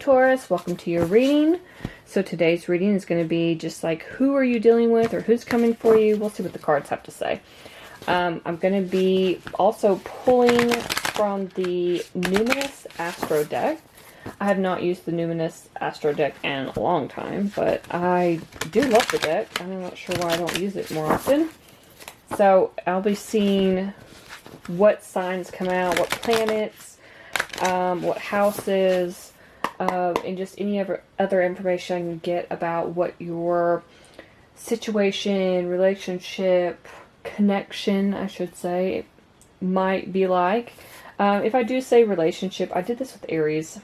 Taurus, welcome to your reading. So today's reading is going to be just like who are you dealing with or who's coming for you. We'll see what the cards have to say. I'm going to be also pulling from the Numinous Astro deck. I have not used the Numinous Astro deck in a long time, but I do love the deck. I'm not sure why I don't use it more often. So I'll be seeing what signs come out, what planets, what houses, and just any other information I can get about what your situation, relationship, connection, I should say, might be like. If I do say relationship, I did this with Aries,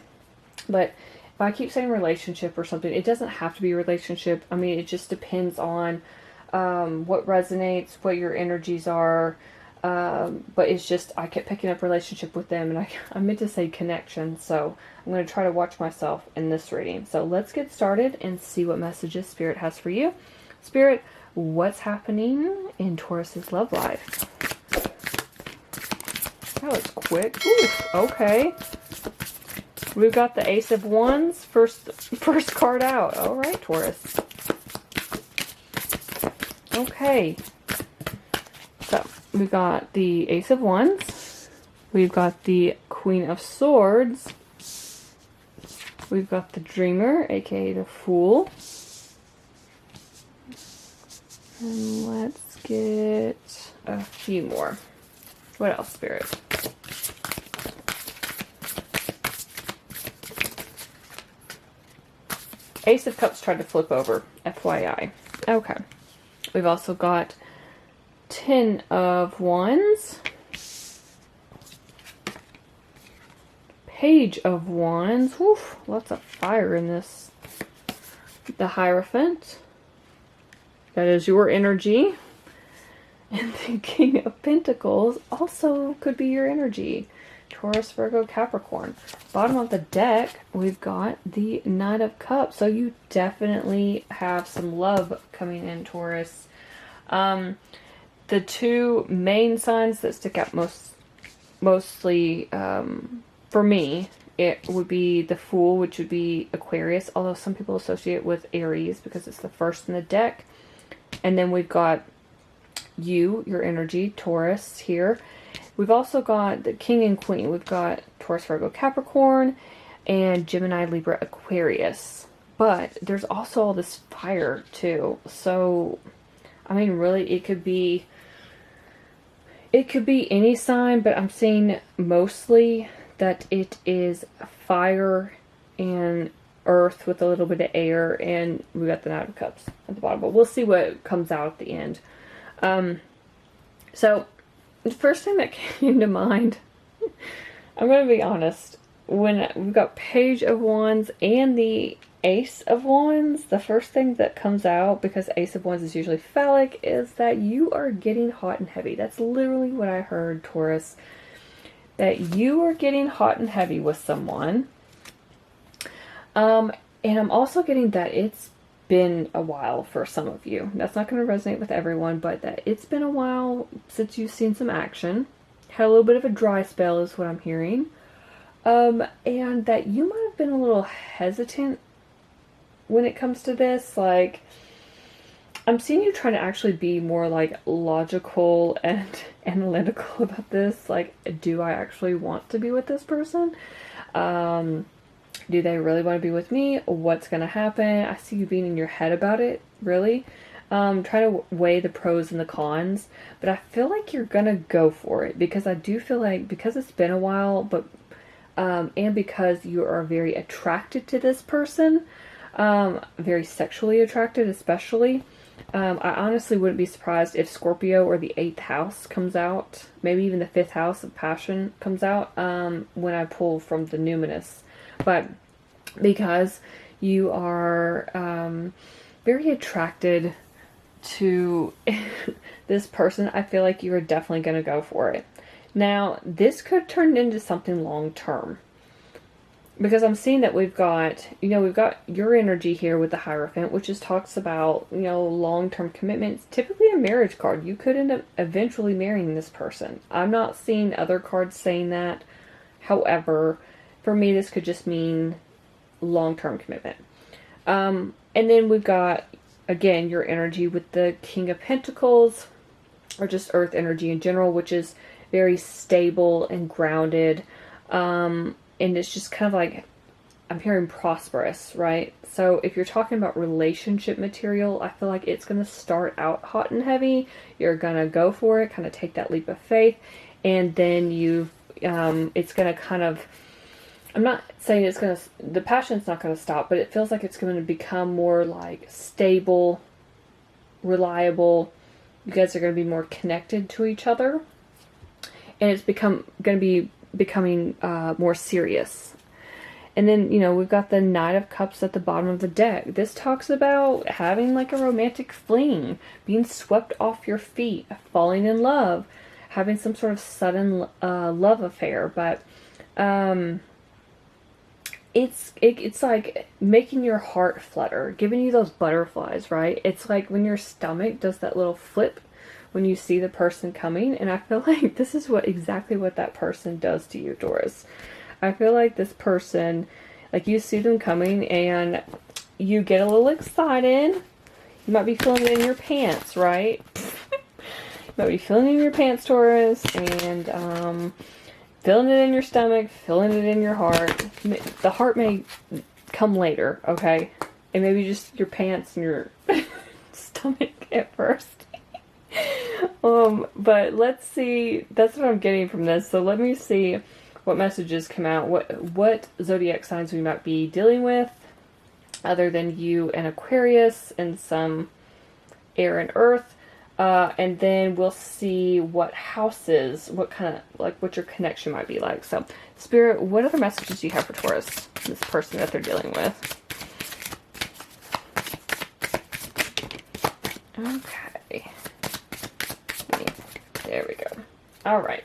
but if I keep saying relationship or something, it doesn't have to be a relationship. I mean, it just depends on what resonates, what your energies are. But it's just, I kept picking up relationship with them, and I meant to say connection, so I'm going to try to watch myself in this reading. So let's get started and see what messages Spirit has for you. Spirit, what's happening in Taurus's love life? That was quick. Ooh, okay. We've got the Ace of Wands, first card out. All right, Taurus. Okay. So, we've got the Ace of Wands. We've got the Queen of Swords. We've got the Dreamer, aka the Fool. And let's get a few more. What else, Spirit? Ace of Cups tried to flip over, FYI. Okay. We've also got 10 of Wands. Page of Wands. Woof, lots of fire in this. The Hierophant. That is your energy. And the King of Pentacles also could be your energy. Taurus, Virgo, Capricorn. Bottom of the deck, we've got the Knight of Cups. So you definitely have some love coming in, Taurus. The two main signs that stick out mostly for me, it would be the Fool, which would be Aquarius, although some people associate it with Aries because it's the first in the deck. And then we've got your energy, Taurus, here. We've also got the King and Queen. We've got Taurus, Virgo, Capricorn, and Gemini, Libra, Aquarius. But there's also all this fire, too. So, I mean, really, it could be any sign, but I'm seeing mostly that it is fire and earth with a little bit of air, and we got the Knight of Cups at the bottom, but we'll see what comes out at the end. So the first thing that came to mind, I'm going to be honest, when we've got Page of Wands and the Ace of Wands, the first thing that comes out, because Ace of Wands is usually phallic, is that you are getting hot and heavy. That's literally what I heard, Taurus. That you are getting hot and heavy with someone. And I'm also getting that it's been a while for some of you. That's not going to resonate with everyone, but that it's been a while since you've seen some action. Had a little bit of a dry spell is what I'm hearing. And that you might have been a little hesitant when it comes to this. Like, I'm seeing you trying to actually be more like logical and analytical about this. Like, do I actually want to be with this person? Do they really want to be with me? What's going to happen? I see you being in your head about it, really. Try to weigh the pros and the cons. But I feel like you're going to go for it. Because I do feel like, because it's been a while, but and because you are very attracted to this person, very sexually attracted especially, I honestly wouldn't be surprised if Scorpio or the 8th house comes out. Maybe even the 5th house of passion comes out when I pull from the Numinous. But because you are very attracted to this person, I feel like you are definitely going to go for it. Now, this could turn into something long term. Because I'm seeing that we've got your energy here with the Hierophant, which just talks about, long-term commitments. Typically a marriage card. You could end up eventually marrying this person. I'm not seeing other cards saying that. However, for me, this could just mean long-term commitment. And then we've got, again, your energy with the King of Pentacles, or just earth energy in general, which is very stable and grounded. And it's just kind of like, I'm hearing prosperous, right? So if you're talking about relationship material, I feel like it's going to start out hot and heavy. You're going to go for it, kind of take that leap of faith. And then it's going to kind of, I'm not saying it's going to, the passion's not going to stop, but it feels like it's going to become more like stable, reliable. You guys are going to be more connected to each other. And it's going to be becoming more serious. And then, you know, we've got the Knight of Cups at the bottom of the deck. This talks about having like a romantic fling, being swept off your feet, falling in love, having some sort of sudden love affair. But it's like making your heart flutter, giving you those butterflies, right? It's like when your stomach does that little flip when you see the person coming. And I feel like this is exactly what that person does to you, Taurus. I feel like this person, like you see them coming and you get a little excited. You might be feeling it in your pants, right? You might be feeling it in your pants, Taurus, and feeling it in your stomach, feeling it in your heart. The heart may come later, okay? And maybe just your pants and your stomach at first. But let's see. That's what I'm getting from this. So let me see what messages come out. What zodiac signs we might be dealing with, other than you and Aquarius and some air and earth. And then we'll see what houses, what kind of, like, what your connection might be like. So, Spirit, what other messages do you have for Taurus, this person that they're dealing with? Okay. There we go. All right.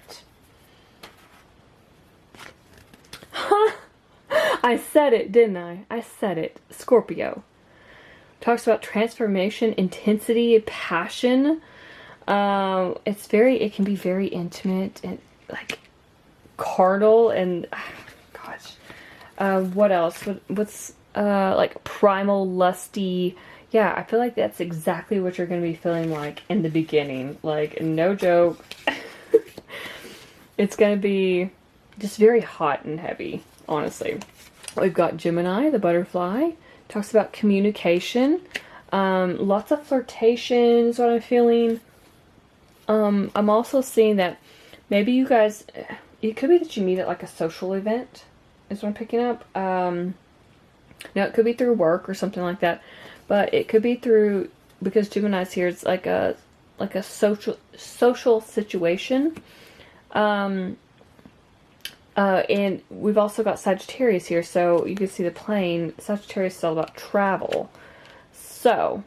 I said it, didn't I? I said it. Scorpio. Talks about transformation, intensity, passion. It can be very intimate and like carnal and gosh. What else? What's like primal, lusty? Yeah, I feel like that's exactly what you're going to be feeling like in the beginning. Like, no joke. It's going to be just very hot and heavy, honestly. We've got Gemini, the butterfly. Talks about communication. Lots of flirtation is what I'm feeling. I'm also seeing that maybe you guys, it could be that you meet at like a social event, is what I'm picking up. Now it could be through work or something like that, but it could be through, because Gemini's here, it's like a social situation. And we've also got Sagittarius here, so you can see the plane. Sagittarius is all about travel. So,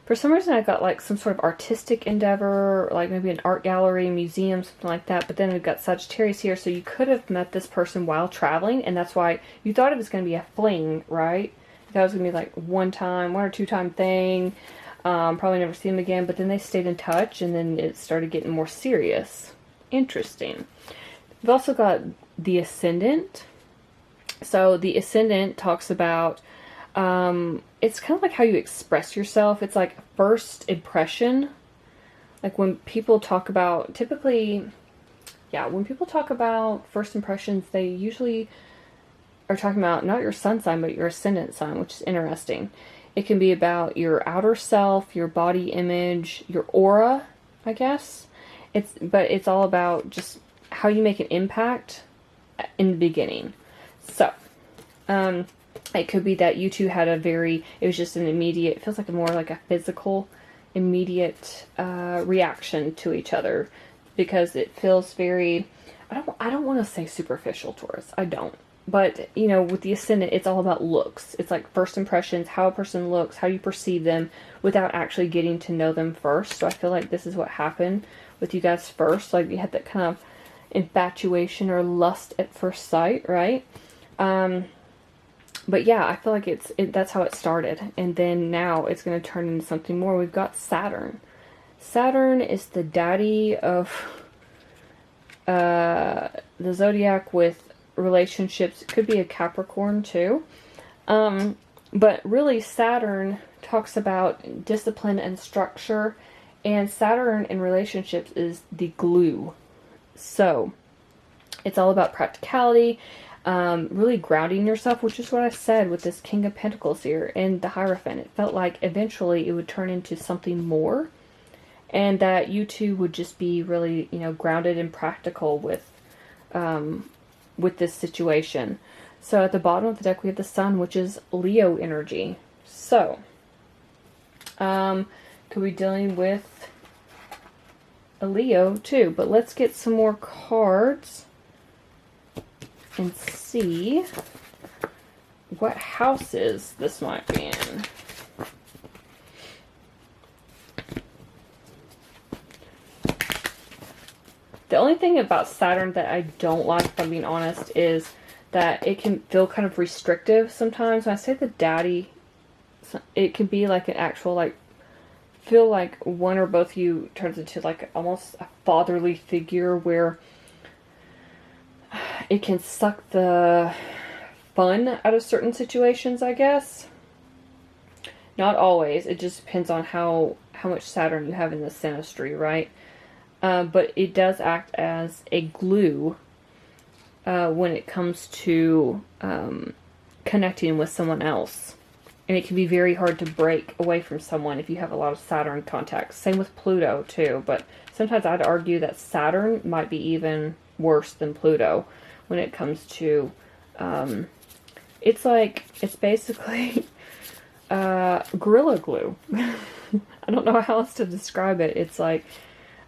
for some reason I got like some sort of artistic endeavor, like maybe an art gallery, museum, something like that. But then we've got Sagittarius here, so you could have met this person while traveling, and that's why you thought it was going to be a fling, right? You thought it was going to be like one or two time thing. Probably never see them again, but then they stayed in touch, and then it started getting more serious. Interesting. We've also got the Ascendant. So the Ascendant talks about, it's kind of like how you express yourself. It's like first impression. Like when people talk about, typically, yeah, when people talk about first impressions, they usually are talking about not your sun sign, but your ascendant sign, which is interesting. It can be about your outer self, your body image, your aura, I guess. But it's all about just how you make an impact in the beginning. So, it could be that you two had it was just an immediate, it feels like more like a physical, immediate, reaction to each other. Because it feels very, I don't want to say superficial, Taurus. I don't. But, you know, with the Ascendant, it's all about looks. It's like first impressions, how a person looks, how you perceive them, without actually getting to know them first. So I feel like this is what happened with you guys first. Like, you had that kind of infatuation or lust at first sight, right? But yeah, I feel like that's how it started. And then now it's going to turn into something more. We've got Saturn. Saturn is the daddy of the zodiac with relationships. It could be a Capricorn too. But really Saturn talks about discipline and structure, and Saturn in relationships is the glue. So it's all about practicality, really grounding yourself, which is what I said with this King of Pentacles here and the Hierophant. It felt like eventually it would turn into something more, and that you two would just be really, you know, grounded and practical with this situation. So at the bottom of the deck, we have the Sun, which is Leo energy. So, could be dealing with a Leo too. But let's get some more cards and see what houses this might be in. The only thing about Saturn that I don't like, if I'm being honest, is that it can feel kind of restrictive sometimes. When I say the daddy, it can be like an actual, like, feel like one or both of you turns into like almost a fatherly figure, where it can suck the fun out of certain situations, I guess. Not always. It just depends on how much Saturn you have in the synastry, right? But it does act as a glue when it comes to connecting with someone else. And it can be very hard to break away from someone if you have a lot of Saturn contacts. Same with Pluto too, but sometimes I'd argue that Saturn might be even worse than Pluto when it comes to, it's basically Gorilla Glue. I don't know how else to describe it. It's like,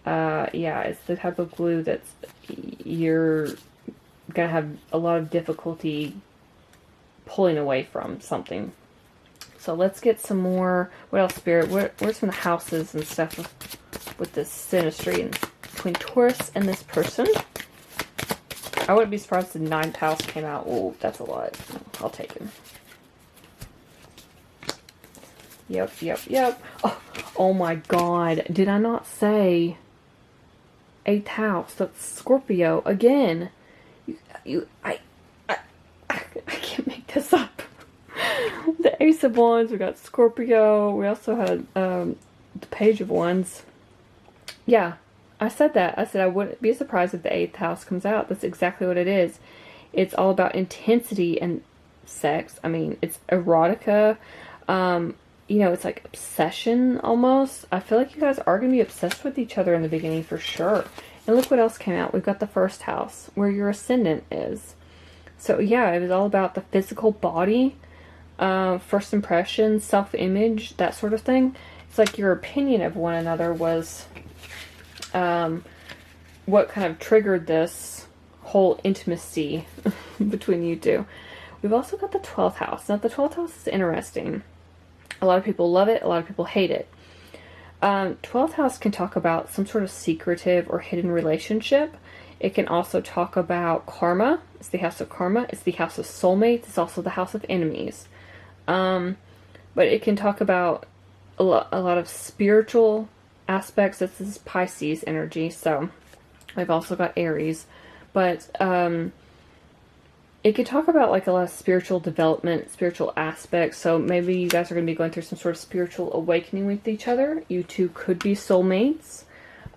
yeah, it's the type of glue that's, you're gonna have a lot of difficulty pulling away from something. So let's get some more. What else, Spirit? Where's some of the houses and stuff with this synastry between Taurus and this person? I wouldn't be surprised if the 9th house came out. Oh, that's a lot. I'll take it. Yep. Oh my God. Did I not say 8th house? That's Scorpio again. I can't make this up. The Ace of Wands, we got Scorpio, we also had the Page of Wands. Yeah, I said that. I said I wouldn't be surprised if the 8th house comes out. That's exactly what it is. It's all about intensity and sex. I mean, it's erotica. You know, it's like obsession almost. I feel like you guys are going to be obsessed with each other in the beginning for sure. And look what else came out. We've got the 1st house, where your ascendant is. So yeah, it was all about the physical body, first impressions, self-image, that sort of thing. It's like your opinion of one another was what kind of triggered this whole intimacy between you two. We've also got the 12th house. Now the 12th house is interesting. A lot of people love it, a lot of people hate it. 12th house can talk about some sort of secretive or hidden relationship. It can also talk about karma. It's the house of karma. It's the house of soulmates. It's also the house of enemies. But it can talk about a lot of spiritual aspects. This is Pisces energy. So I've also got Aries. But it could talk about like a lot of spiritual development, spiritual aspects. So maybe you guys are going to be going through some sort of spiritual awakening with each other. You two could be soulmates.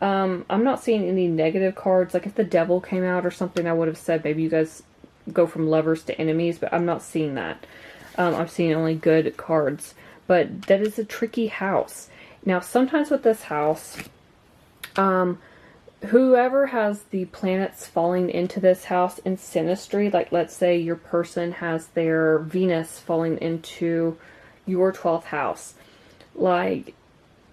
I'm not seeing any negative cards. Like if the devil came out or something, I would have said maybe you guys go from lovers to enemies, but I'm not seeing that. I'm seeing only good cards. But that is a tricky house. Now, sometimes with this house, whoever has the planets falling into this house in synastry, like let's say your person has their Venus falling into your 12th house, like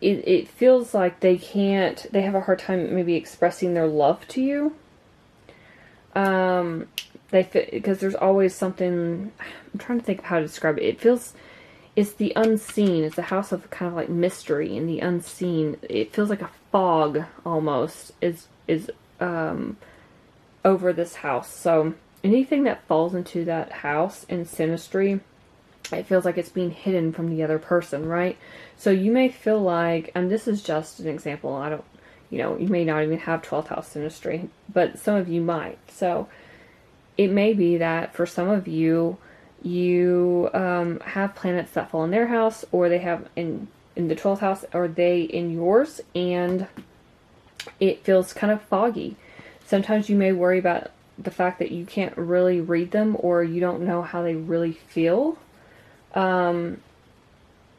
it feels like they have a hard time maybe expressing their love to you. Because there's always something, I'm trying to think of how to describe it. It feels, it's the unseen. It's a house of kind of like mystery and the unseen. It feels like a fog almost is over this house. So anything that falls into that house in synastry, it feels like it's being hidden from the other person, right? So you may feel like, and this is just an example, I don't, you know, you may not even have 12th house synastry, but some of you might. So it may be that for some of you, you have planets that fall in their house, or they have in the 12th house, or they in yours, and it feels kind of foggy. Sometimes you may worry about the fact that you can't really read them, or you don't know how they really feel,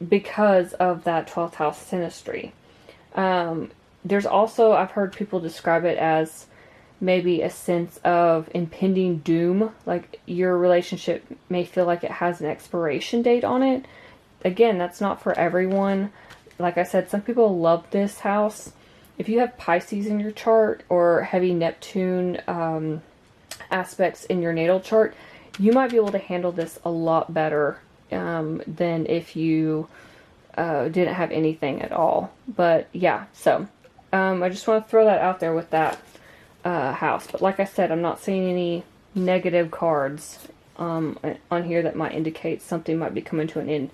because of that 12th house synastry. There's also, I've heard people describe it as maybe a sense of impending doom, like your relationship may feel like it has an expiration date on it. Again, that's not for everyone. Like I said, some people love this house. If you have Pisces in your chart, or heavy Neptune aspects in your natal chart, you might be able to handle this a lot better than if you didn't have anything at all. But yeah, so I just want to throw that out there with that house. But like I said, I'm not seeing any negative cards on here that might indicate something might be coming to an end.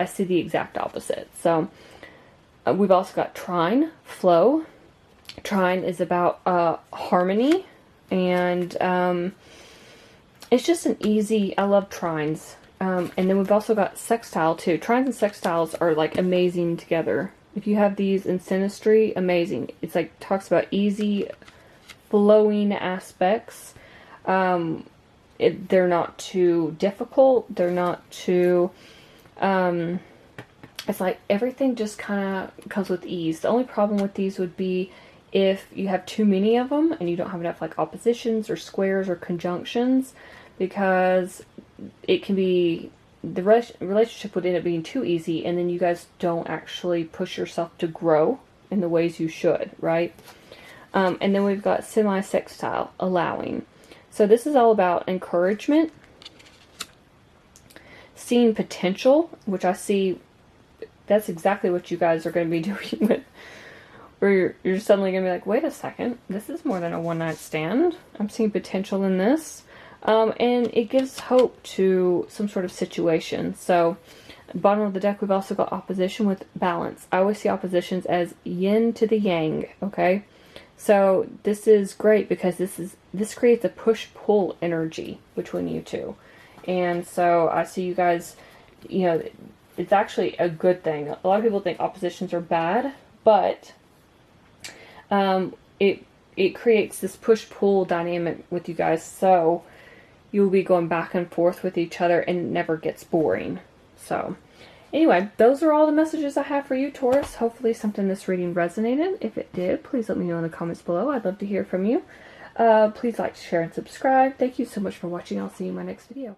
I see the exact opposite. So we've also got trine, flow. Trine is about harmony, and it's just an easy, I love trines. And then we've also got sextile too. Trines and sextiles are like amazing together. If you have these in synastry, amazing. It's like, talks about easy flowing aspects. They're not too difficult. They're not too, it's like everything just kind of comes with ease. The only problem with these would be if you have too many of them and you don't have enough like oppositions or squares or conjunctions, because it can be, the relationship would end up being too easy, and then you guys don't actually push yourself to grow in the ways you should, right? And then we've got semi-sextile, allowing. So this is all about encouragement, seeing potential, which I see that's exactly what you guys are going to be doing with, where you're suddenly going to be like, wait a second, this is more than a one-night stand. I'm seeing potential in this. And it gives hope to some sort of situation. So, bottom of the deck, we've also got opposition with balance. I always see oppositions as yin to the yang, okay? So, this is great because this creates a push-pull energy between you two. And so, I see you guys, you know, it's actually a good thing. A lot of people think oppositions are bad, but it creates this push-pull dynamic with you guys, so you'll be going back and forth with each other and it never gets boring. So anyway, those are all the messages I have for you, Taurus. Hopefully something in this reading resonated. If it did, please let me know in the comments below. I'd love to hear from you. Please like, share, and subscribe. Thank you so much for watching. I'll see you in my next video.